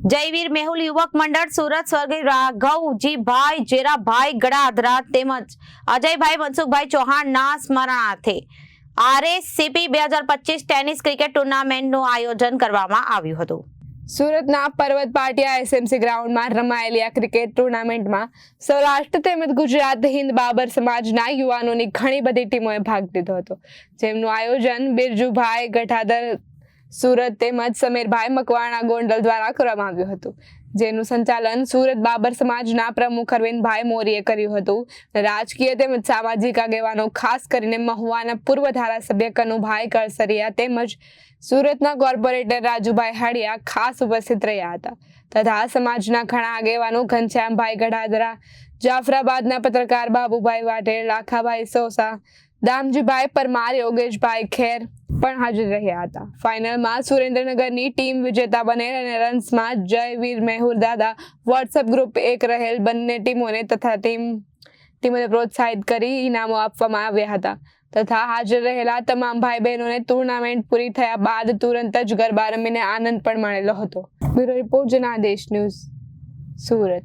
જયવીર મેહુલ યુવક મંડળ સુરત સ્વર્ગીય રાઘવજીભાઈ જેરાભાઈ ગડાધરા તેમજ અજયભાઈ મનસુખભાઈ ચૌહાણના સ્મરણાર્થે RSCP 2025 ટેનિસ ક્રિકેટ ટુર્નામેન્ટનું આયોજન કરવામાં આવ્યું હતું। સુરતના પર્વત પાટિયા SMC ગ્રાઉન્ડમાં રમાયેલી આ ક્રિકેટ ટુર્નામેન્ટમાં સૌરાષ્ટ્ર તેમજ ગુજરાત હિન્દ બાબર સમાજના યુવાનોની ઘણી બધી ટીમોએ ભાગ લીધો હતો, જેમનું આયોજન બિરજુભાઈ ગઠાધર સુરત તેમજ સમીરભાઈ મકવાણા ગોંડલ દ્વારા કરવામાં આવ્યું હતું, જેનું સંચાલન સુરત બાબર સમાજના પ્રમુખ અરવિંદભાઈ મોરીએ કર્યું હતું। રાજકીય તેમજ સામાજિક આગેવાનો ખાસ કરીને મહુવાના પૂર્વ ધારાસભ્ય કનુભાઈ કળસરિયા તેમજ સુરતના કોર્પોરેટર રાજુભાઈ હાડિયા ખાસ ઉપસ્થિત રહ્યા હતા તથા સમાજના ઘણા આગેવાનો ઘનશ્યામભાઈ ગઢાદરા, જાફરાબાદના પત્રકાર બાબુભાઈ વાઢેર, લાખાભાઈ સોસા, દામજીભાઈ પરમાર, યોગેશભાઈ ખેર પણ હાજર રહ્યા હતા। ફાઇનલમાં સુરેન્દ્રનગરની ટીમ વિજેતા બનેલ અને રન્સમાં જયવીર મેહુલ દાદા વોટ્સએપ ગ્રુપ 1 રહેલ બંને ટીમોને તથા ટીમોને પ્રોત્સાહિત કરી ઇનામો આપવામાં આવ્યા હતા તથા હાજર રહેલા તમામ ભાઈ બહેનોને ટુર્નામેન્ટ પૂરી થયા બાદ તુરંત જ ગરબા રમીને આનંદ પણ માણેલો હતો। Bureau report Janadesh news, Surat.